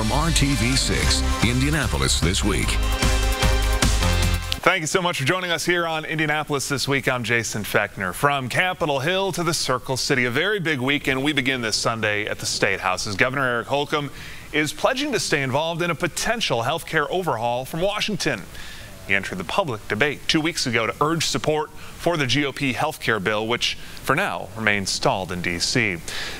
from RTV6, Indianapolis This Week. Thank you so much for joining us here on Indianapolis This Week. I'm Jason Fechner. From Capitol Hill to the Circle City, a very big weekend. We begin this Sunday at the State House as Governor Holcomb is pledging to stay involved in a potential health care overhaul from Washington. He entered the public debate 2 weeks ago to urge support for the GOP health care bill, which for now remains stalled in D.C.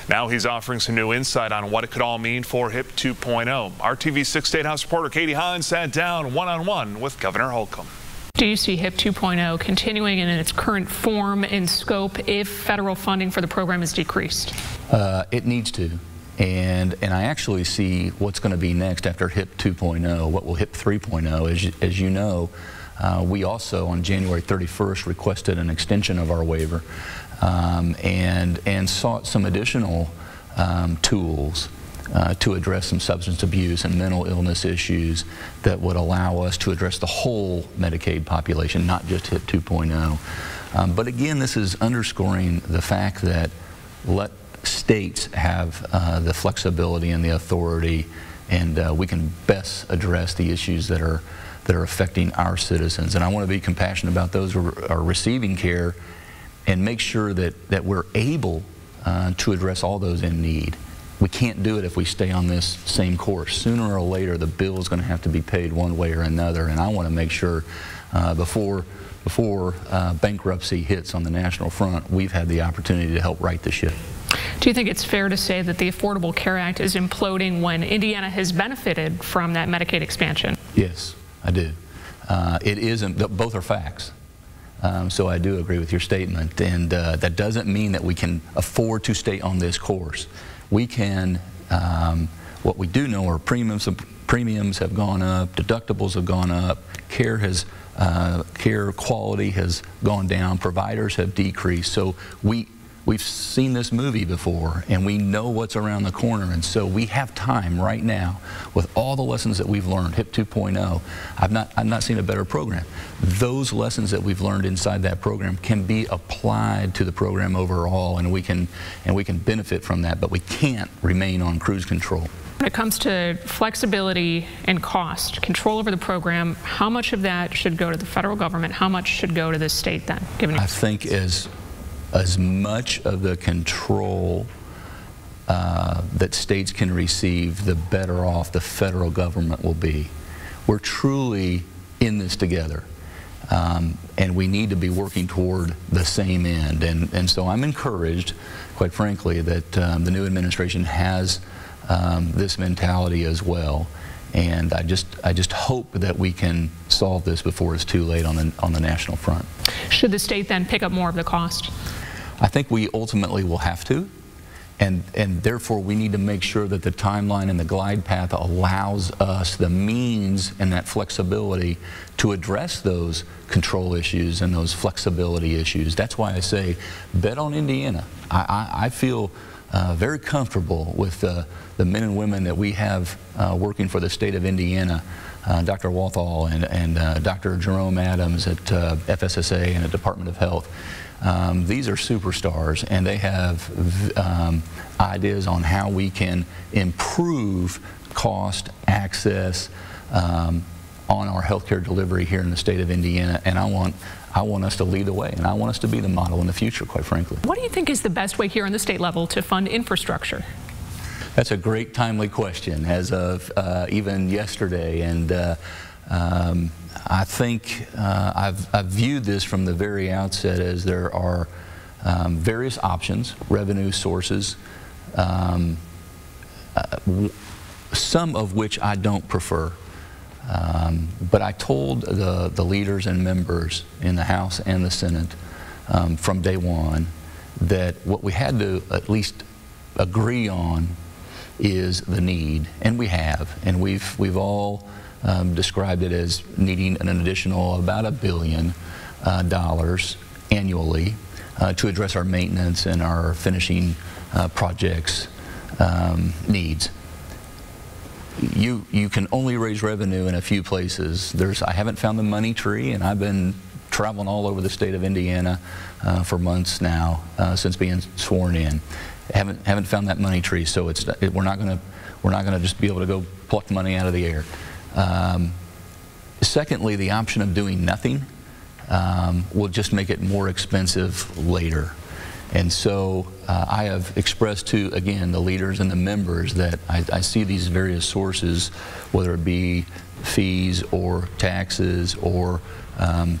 Now he's offering some new insight on what it could all mean for HIP 2.0. Our TV6 State House reporter Katie Hahn sat down one-on-one with Governor Holcomb. Do you see HIP 2.0 continuing in its current form and scope if federal funding for the program is decreased? It needs to. And I actually see what's going to be next after HIP 2.0, what will HIP 3.0. As you know, we also on January 31st requested an extension of our waiver and sought some additional tools to address some substance abuse and mental illness issues that would allow us to address the whole Medicaid population, not just HIP 2.0. But again, this is underscoring the fact that let states have the flexibility and the authority, and we can best address the issues that are affecting our citizens. And I want to be compassionate about those who are receiving care and make sure that we're able to address all those in need. We can't do it if we stay on this same course. Sooner or later, the bill is going to have to be paid one way or another, and I want to make sure before bankruptcy hits on the national front, we've had the opportunity to help right the ship. Do you think it's fair to say that the Affordable Care Act is imploding when Indiana has benefited from that Medicaid expansion? Yes, I do. It isn't. Both are facts. So I do agree with your statement, and that doesn't mean that we can afford to stay on this course. We can, what we do know are premiums have gone up, deductibles have gone up, care quality has gone down, providers have decreased. So we've seen this movie before, and we know what's around the corner, and so we have time right now with all the lessons that we've learned. HIP 2.0, I've not seen a better program. Those lessons that we've learned inside that program can be applied to the program overall, and we can benefit from that, but we can't remain on cruise control. When it comes to flexibility and cost, control over the program, how much of that should go to the federal government? How much should go to the state then? I think as much of the control that states can receive, the better off the federal government will be. We're truly in this together, and we need to be working toward the same end. And so I'm encouraged, quite frankly, that the new administration has this mentality as well. And I just hope that we can solve this before it's too late on the national front. Should the state then pick up more of the cost? I think we ultimately will have to, and therefore we need to make sure that the timeline and the glide path allows us the means and that flexibility to address those control issues and those flexibility issues. That's why I say bet on Indiana. I feel very comfortable with the men and women that we have working for the state of Indiana, Dr. Walthall and Dr. Jerome Adams at FSSA and the Department of Health. These are superstars, and they have ideas on how we can improve cost, access on our healthcare delivery here in the state of Indiana, and I want us to lead the way, and I want us to be the model in the future, quite frankly. What do you think is the best way here on the state level to fund infrastructure? That's a great, timely question, as of even yesterday, and I think I've viewed this from the very outset as there are various options, revenue sources, some of which I don't prefer. But I told the leaders and members in the House and the Senate from day one that what we had to at least agree on is the need, and we have, and we've all described it as needing an additional about $1 billion annually to address our maintenance and our finishing projects needs. You can only raise revenue in a few places. I haven't found the money tree, and I've been traveling all over the state of Indiana for months now since being sworn in. Haven't found that money tree, so we're not going We're not going to just be able to go pluck money out of the air. Secondly, the option of doing nothing will just make it more expensive later. And so I have expressed to, again, the leaders and the members that I see these various sources, whether it be fees or taxes or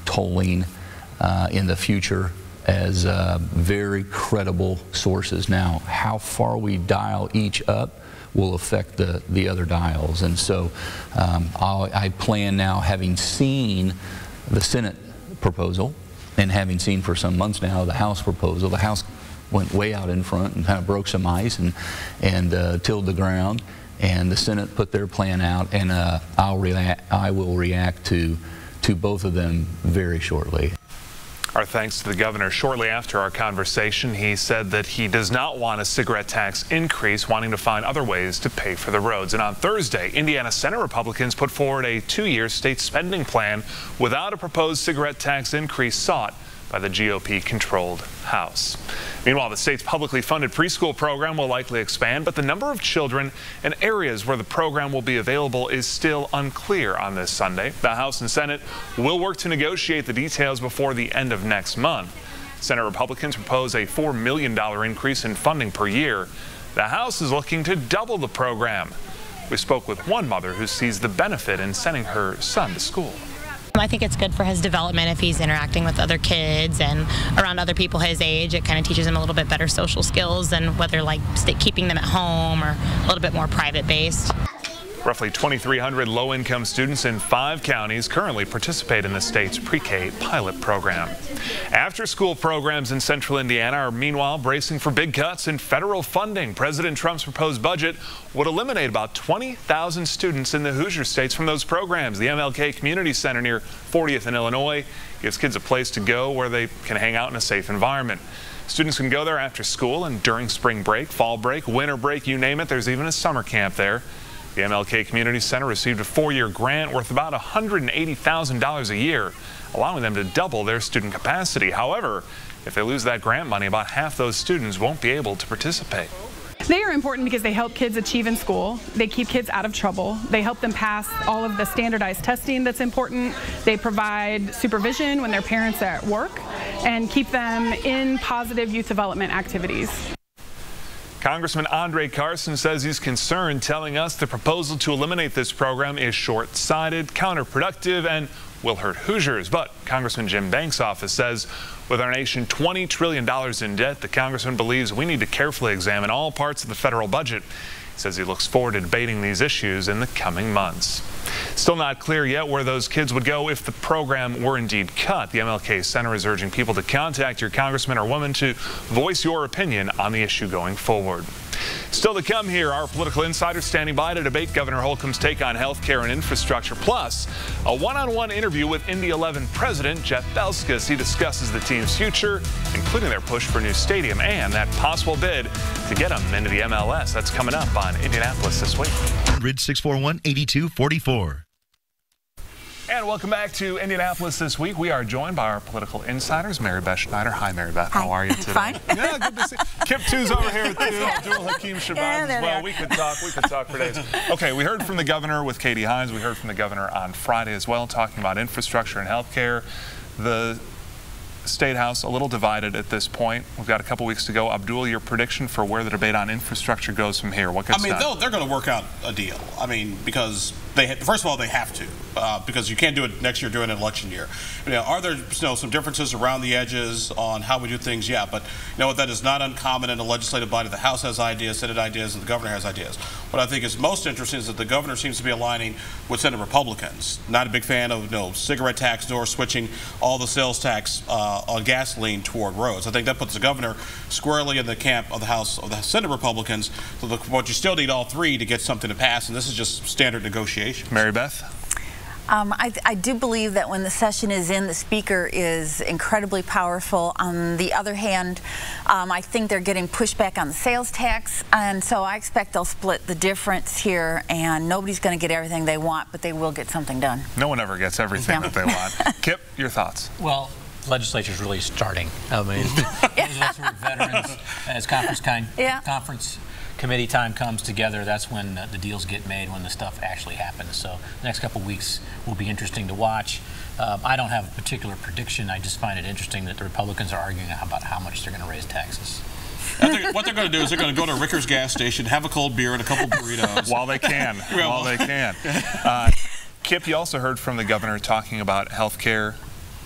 tolling in the future, as very credible sources. Now, how far we dial each up will affect the other dials. And so I plan now, having seen the Senate proposal and having seen for some months now the House proposal. The House went way out in front and kind of broke some ice and tilled the ground, and the Senate put their plan out, and I will react to both of them very shortly. Our thanks to the governor. Shortly after our conversation, he said that he does not want a cigarette tax increase, wanting to find other ways to pay for the roads. And on Thursday, Indiana Senate Republicans put forward a 2-year state spending plan without a proposed cigarette tax increase sought by the GOP-controlled House. Meanwhile, the state's publicly funded preschool program will likely expand, but the number of children and areas where the program will be available is still unclear on this Sunday. The House and Senate will work to negotiate the details before the end of next month. Senate Republicans propose a $4 million increase in funding per year. The House is looking to double the program. We spoke with one mother who sees the benefit in sending her son to school. I think it's good for his development if he's interacting with other kids and around other people his age. It kind of teaches him a little bit better social skills than whether like keeping them at home or a little bit more private based. Roughly 2,300 low-income students in 5 counties currently participate in the state's pre-K pilot program. After-school programs in central Indiana are meanwhile bracing for big cuts in federal funding. President Trump's proposed budget would eliminate about 20,000 students in the Hoosier states from those programs. The MLK Community Center near 40th in Illinois gives kids a place to go where they can hang out in a safe environment. Students can go there after school and during spring break, fall break, winter break, you name it. There's even a summer camp there. The MLK Community Center received a 4-year grant worth about $180,000 a year, allowing them to double their student capacity. However, if they lose that grant money, about half those students won't be able to participate. They are important because they help kids achieve in school. They keep kids out of trouble. They help them pass all of the standardized testing that's important. They provide supervision when their parents are at work and keep them in positive youth development activities. Congressman Andre Carson says he's concerned, telling us the proposal to eliminate this program is short-sighted, counterproductive, and will hurt Hoosiers. But Congressman Jim Banks' office says with our nation $20 trillion in debt, the congressman believes we need to carefully examine all parts of the federal budget. He says he looks forward to debating these issues in the coming months. Still not clear yet where those kids would go if the program were indeed cut. The MLK Center is urging people to contact your congressman or woman to voice your opinion on the issue going forward. Still to come here, our political insider standing by to debate Governor Holcomb's take on health care and infrastructure, plus a one-on-one interview with Indy 11 President Jeff Belskis. He discusses the team's future, including their push for a new stadium and that possible bid to get them into the MLS. That's coming up on Indianapolis This Week. 641-8244. And welcome back to Indianapolis This Week. We are joined by our political insiders, Mary Beth Schneider. Hi, Mary Beth. How are you today? Fine. Yeah, good to see you. Kip 2's over here, too. Abdul Hakim Shabazz as well. We could talk for days. Okay, we heard from the governor with Katie Hines. We heard from the governor on Friday as well, talking about infrastructure and health care. The State House a little divided at this point. We've got a couple weeks to go. Abdul, your prediction for where the debate on infrastructure goes from here? What gets done? They're going to work out a deal. I mean, because first of all, they have to, because you can't do it next year during an election year. Are there some differences around the edges on how we do things? Yeah, but that is not uncommon in a legislative body. The House has ideas, Senate ideas, and the governor has ideas. What I think is most interesting is that the governor seems to be aligning with Senate Republicans. Not a big fan of cigarette tax nor switching all the sales tax on gasoline toward roads. I think that puts the governor squarely in the camp of the House of the Senate Republicans. But you still need all three to get something to pass, and this is just standard negotiation. Mary Beth? I do believe that when the session is in, the speaker is incredibly powerful. On the other hand, I think they're getting pushback on the sales tax, and so I expect they'll split the difference here, and nobody's going to get everything they want, but they will get something done. No one ever gets everything that they want. Kip, your thoughts? Well, the legislature's really starting. I mean, those of us who are veterans as conference committee time comes together, that's when the deals get made, when the stuff actually happens. So the next couple of weeks will be interesting to watch. I don't have a particular prediction. I just find it interesting that the Republicans are arguing about how much they're going to raise taxes. What they're going to do is they're going to go to Ricker's gas station, have a cold beer and a couple burritos. While they can. While they can. Kip, you also heard from the governor talking about health care,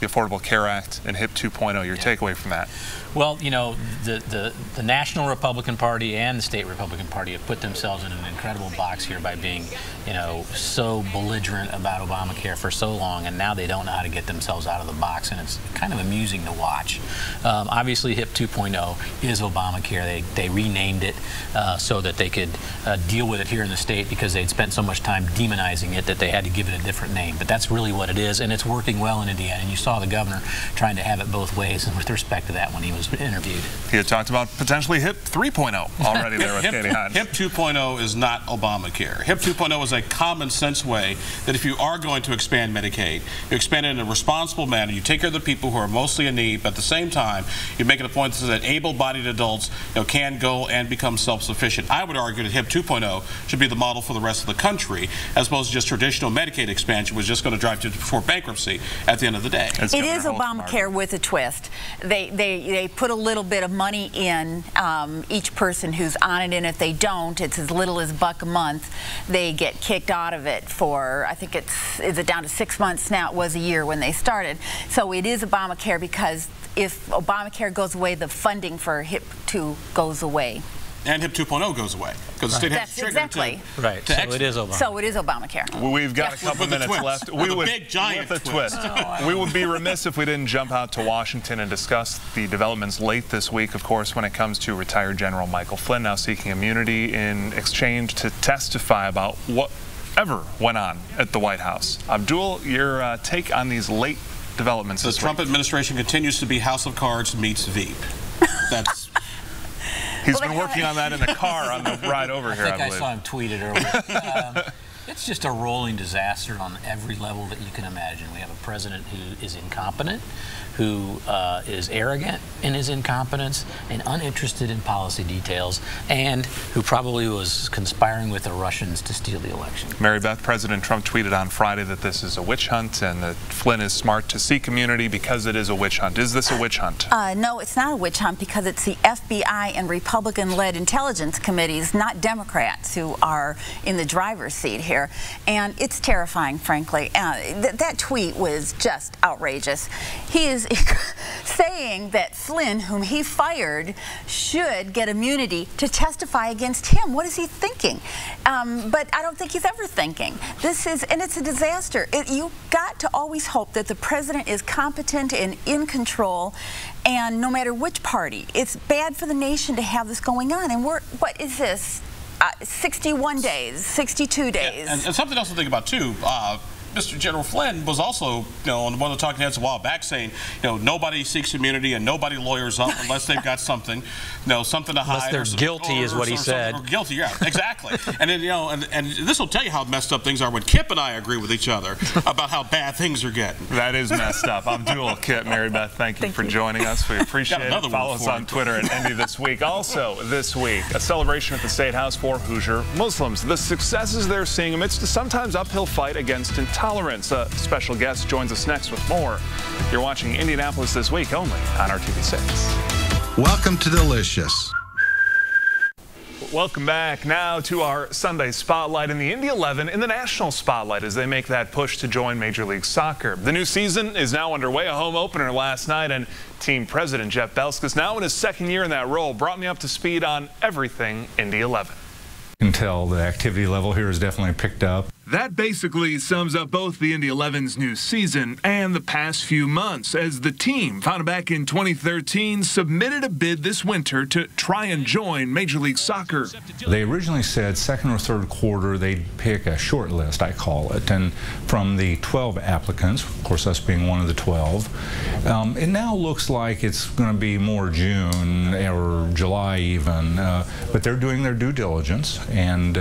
the Affordable Care Act, and HIP 2.0. Your takeaway from that? Well, you know, the National Republican Party and the State Republican Party have put themselves in an incredible box here by being, you know, so belligerent about Obamacare for so long, and now they don't know how to get themselves out of the box, and it's kind of amusing to watch. Obviously, HIP 2.0 is Obamacare. They renamed it so that they could deal with it here in the state because they'd spent so much time demonizing it that they had to give it a different name. But that's really what it is, and it's working well in Indiana, and you saw the governor trying to have it both ways, and with respect to that when he was interviewed. He had talked about potentially HIP 3.0 already there with Katie Hines. HIP 2.0 is not Obamacare. HIP 2.0 is a common sense way that if you are going to expand Medicaid, you expand it in a responsible manner. You take care of the people who are mostly in need, but at the same time, you make it a point so that able-bodied adults, you know, can go and become self-sufficient. I would argue that HIP 2.0 should be the model for the rest of the country, as opposed to just traditional Medicaid expansion, which is just going to drive to before bankruptcy at the end of the day. It is Obamacare with a twist. They put a little bit of money in each person who's on it, and if they don't, it's as little as $1 a month. They get kicked out of it for, I think is it down to 6 months now? It was a year when they started. So it is Obamacare because if Obamacare goes away, the funding for HIP 2 goes away. And HIP 2.0 goes away because the state has to trigger so it is Obamacare. So it is Obamacare. We've got a couple minutes left. We would, big giant twist. We would be remiss if we didn't jump out to Washington and discuss the developments late this week, of course, when it comes to retired General Michael Flynn now seeking immunity in exchange to testify about whatever went on at the White House. Abdul, your take on these late developments this week? The Trump administration continues to be House of Cards meets Veep. That's... He's been working on that in the car on the ride over here, I believe. I saw him tweet it earlier. It's just a rolling disaster on every level that you can imagine. We have a president who is incompetent, who is arrogant in his incompetence and uninterested in policy details, and who probably was conspiring with the Russians to steal the election. Mary Beth, President Trump tweeted on Friday that this is a witch hunt and that Flynn is smart to seek immunity because it is a witch hunt. Is this a witch hunt? No, it's not a witch hunt because it's the FBI and Republican-led intelligence committees, not Democrats, who are in the driver's seat here. And it's terrifying, frankly. That tweet was just outrageous. He is saying that Flynn, whom he fired, should get immunity to testify against him. What is he thinking? But I don't think he's ever thinking. And it's a disaster. You've got to always hope that the president is competent and in control, and no matter which party. It's bad for the nation to have this going on. And what is this? 61 days, 62 days. Yeah, and something else to think about, too. Mr. General Flynn was also, you know, on one of the talking heads a while back saying, you know, nobody seeks immunity and nobody lawyers up unless they've got something, you know, something to hide. Unless they're guilty is what he said. Or guilty, yeah, exactly. And then, you know, and this will tell you how messed up things are when Kip and I agree with each other about how bad things are getting. That is messed up. Abdul, Kip, Mary Beth, thank you for joining us. We appreciate it. Follow us on Twitter at Indy This Week. Also, this week, a celebration at the State House for Hoosier Muslims. The successes they're seeing amidst a sometimes uphill fight against intolerance. Special guest joins us next with more. You're watching Indianapolis This Week only on RTV6. Welcome to Delicious. Welcome back now to our Sunday Spotlight in the Indy 11 in the National Spotlight as they make that push to join Major League Soccer. The new season is now underway, a home opener last night, and team president Jeff Belskis, now in his second year in that role, brought me up to speed on everything Indy 11. You can tell the activity level here has definitely picked up. That basically sums up both the Indy 11's new season and the past few months, as the team, founded back in 2013, submitted a bid this winter to try and join Major League Soccer. They originally said second or third quarter they'd pick a short list, I call it, and from the 12 applicants, of course us being one of the 12, it now looks like it's going to be more June or July even, but they're doing their due diligence, and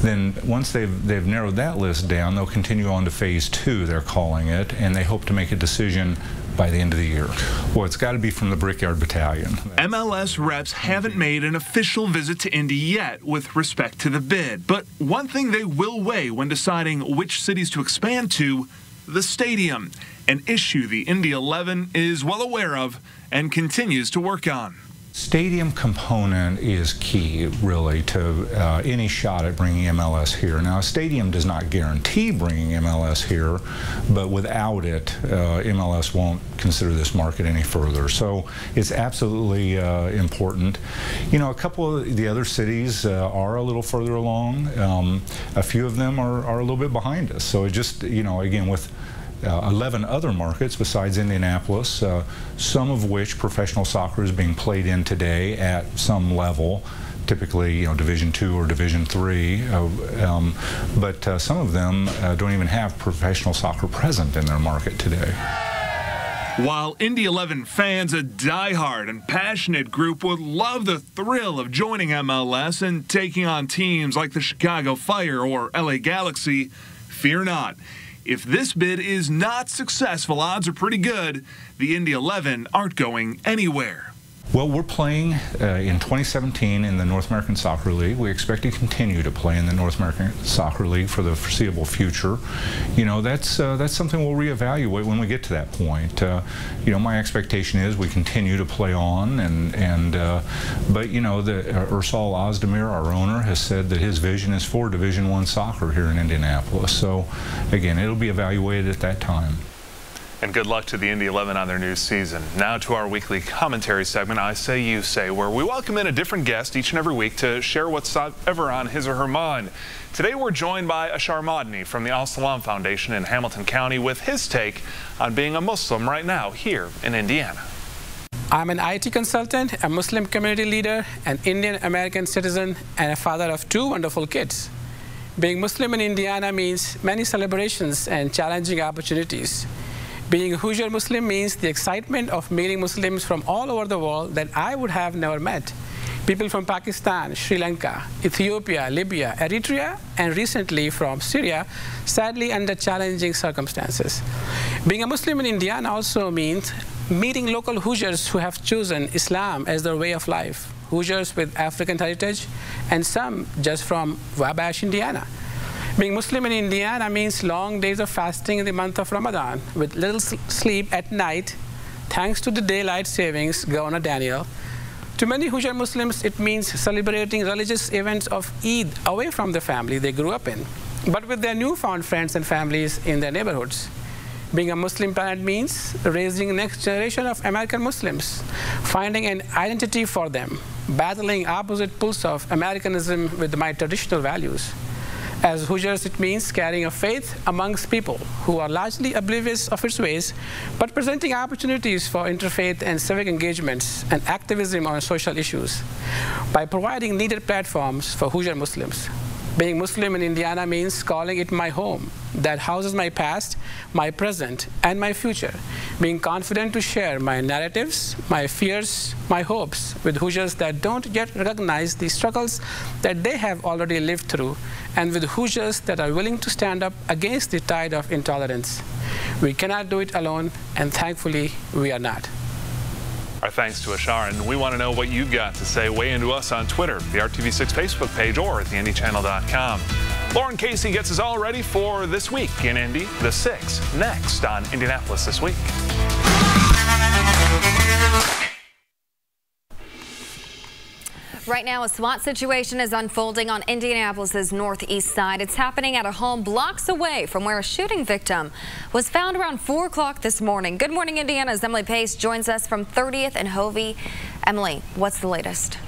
then once they've narrowed that list down, they'll continue on to phase 2, they're calling it, and they hope to make a decision by the end of the year? Well, it's got to be from the Brickyard Battalion. MLS reps haven't made an official visit to Indy yet with respect to the bid, but one thing they will weigh when deciding which cities to expand to: the stadium, an issue the Indy 11 is well aware of and continues to work on. Stadium component is key, really, to any shot at bringing MLS here. Now, a stadium does not guarantee bringing MLS here, but without it, MLS won't consider this market any further. So it's absolutely important. You know, a couple of the other cities are a little further along. A few of them are a little bit behind us. So it just, you know, again, with 11 other markets besides Indianapolis, some of which professional soccer is being played in today at some level, typically, you know, Division II or Division III, but some of them don't even have professional soccer present in their market today. While Indy 11 fans, a diehard and passionate group, would love the thrill of joining MLS and taking on teams like the Chicago Fire or LA Galaxy, fear not. If this bid is not successful, odds are pretty good the Indy 11 aren't going anywhere. Well, we're playing in 2017 in the North American Soccer League. We expect to continue to play in the North American Soccer League for the foreseeable future. You know, that's something we'll reevaluate when we get to that point. You know, my expectation is we continue to play on, but you know, Ursal Ozdemir, our owner, has said that his vision is for Division I soccer here in Indianapolis. So, again, it'll be evaluated at that time. And good luck to the Indy 11 on their new season. Now to our weekly commentary segment, I Say, You Say, where we welcome in a different guest each and every week to share what's ever on his or her mind. Today we're joined by Ashar Madni from the Al Salam Foundation in Hamilton County with his take on being a Muslim right now here in Indiana. I'm an IT consultant, a Muslim community leader, an Indian American citizen, and a father of 2 wonderful kids. Being Muslim in Indiana means many celebrations and challenging opportunities. Being a Hoosier Muslim means the excitement of meeting Muslims from all over the world that I would have never met. People from Pakistan, Sri Lanka, Ethiopia, Libya, Eritrea, and recently from Syria, sadly under challenging circumstances. Being a Muslim in Indiana also means meeting local Hoosiers who have chosen Islam as their way of life. Hoosiers with African heritage, and some just from Wabash, Indiana. Being Muslim in Indiana means long days of fasting in the month of Ramadan with little sleep at night, thanks to the daylight savings, Governor Daniel. To many Hoosier Muslims, it means celebrating religious events of Eid away from the family they grew up in, but with their newfound friends and families in their neighborhoods. Being a Muslim parent means raising the next generation of American Muslims, finding an identity for them, battling opposite pulls of Americanism with my traditional values. As Hoosiers, it means carrying a faith amongst people who are largely oblivious of its ways, but presenting opportunities for interfaith and civic engagements and activism on social issues by providing needed platforms for Hoosier Muslims. Being Muslim in Indiana means calling it my home that houses my past, my present, and my future. Being confident to share my narratives, my fears, my hopes with Hoosiers that don't yet recognize the struggles that they have already lived through, and with Hoosiers that are willing to stand up against the tide of intolerance. We cannot do it alone, and thankfully, we are not. Our thanks to Ashar, and we want to know what you've got to say. Weigh into us on Twitter, the RTV6 Facebook page, or at theindychannel.com. Lauren Casey gets us all ready for This Week in Indy, the 6, next on Indianapolis This Week. Right now, a SWAT situation is unfolding on Indianapolis's northeast side. It's happening at a home blocks away from where a shooting victim was found around 4 o'clock this morning. Good morning, Indiana's Emily Pace joins us from 30th and Hovey. Emily, what's the latest?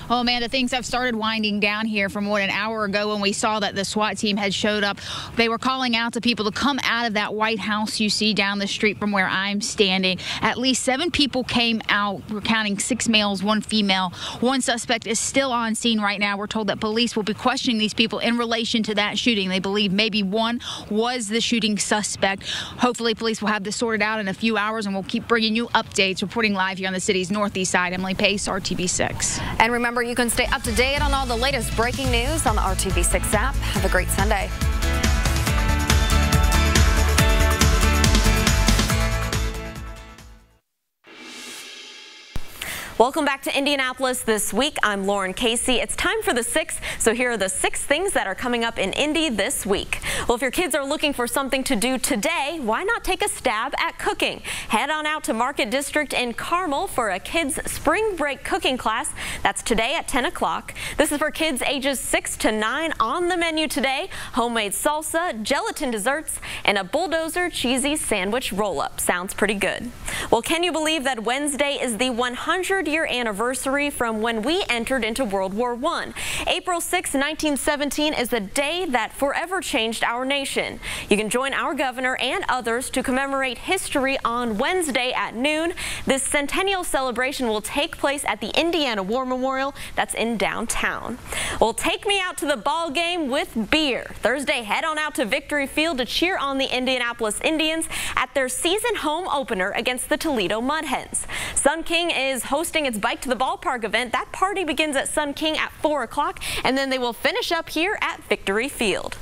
Well, Amanda, things have started winding down here from an hour ago when we saw that the SWAT team had showed up. They were calling out to people to come out of that White House you see down the street from where I'm standing. At least 7 people came out. We're counting 6 males, 1 female. 1 suspect is still on scene right now. We're told that police will be questioning these people in relation to that shooting. They believe maybe one was the shooting suspect. Hopefully, police will have this sorted out in a few hours, and we'll keep bringing you updates. Reporting live here on the city's northeast side, Emily Pace, RTV6. And remember, you can stay up to date on all the latest breaking news on the RTV6 app. Have a great Sunday. Welcome back to Indianapolis This Week. I'm Lauren Casey. It's time for the 6, so here are the 6 things that are coming up in Indy this week. Well, if your kids are looking for something to do today, why not take a stab at cooking? Head on out to Market District in Carmel for a kids' spring break cooking class. That's today at 10 o'clock. This is for kids ages 6 to 9. On the menu today, homemade salsa, gelatin desserts, and a bulldozer cheesy sandwich roll-up. Sounds pretty good. Well, can you believe that Wednesday is the 100-year anniversary from when we entered into World War I. April 6, 1917 is the day that forever changed our nation. You can join our governor and others to commemorate history on Wednesday at noon. This centennial celebration will take place at the Indiana War Memorial that's in downtown. Well, take me out to the ball game with beer. Thursday, head on out to Victory Field to cheer on the Indianapolis Indians at their season home opener against the Toledo Mud Hens. Sun King is hosting its Bike to the Ballpark event. That party begins at Sun King at 4 o'clock, and then they will finish up here at Victory Field.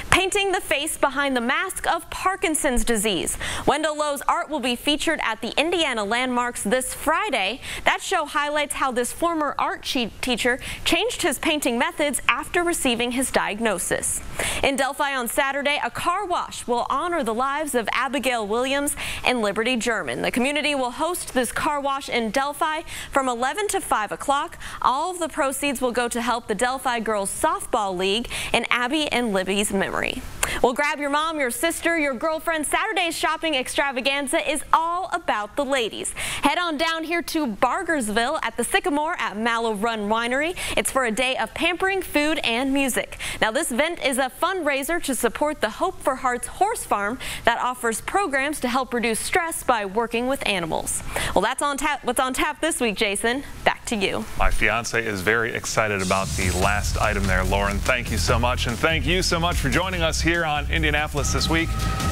Painting the face behind the mask of Parkinson's disease. Wendell Lowe's art will be featured at the Indiana Landmarks this Friday. That show highlights how this former art teacher changed his painting methods after receiving his diagnosis. In Delphi on Saturday, a car wash will honor the lives of Abigail Williams and Liberty German. The community will host this car wash in Delphi from 11 to 5 o'clock. All of the proceeds will go to help the Delphi Girls Softball League in Abby and Libby's memory. Well, grab your mom, your sister, your girlfriend. Saturday's shopping extravaganza is all about the ladies. Head on down here to Bargersville at the Sycamore at Mallow Run Winery. It's for a day of pampering, food, and music. Now, this event is a fundraiser to support the Hope for Hearts Horse Farm that offers programs to help reduce stress by working with animals. Well, that's what's on tap this week, Jason. Back to you. My fiance is very excited about the last item there, Lauren. Thank you so much, and thank you so much for joining us here on Indianapolis This Week.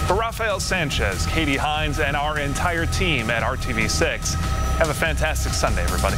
For Rafael Sanchez, Katie Hines, and our entire team at RTV6, have a fantastic Sunday, everybody.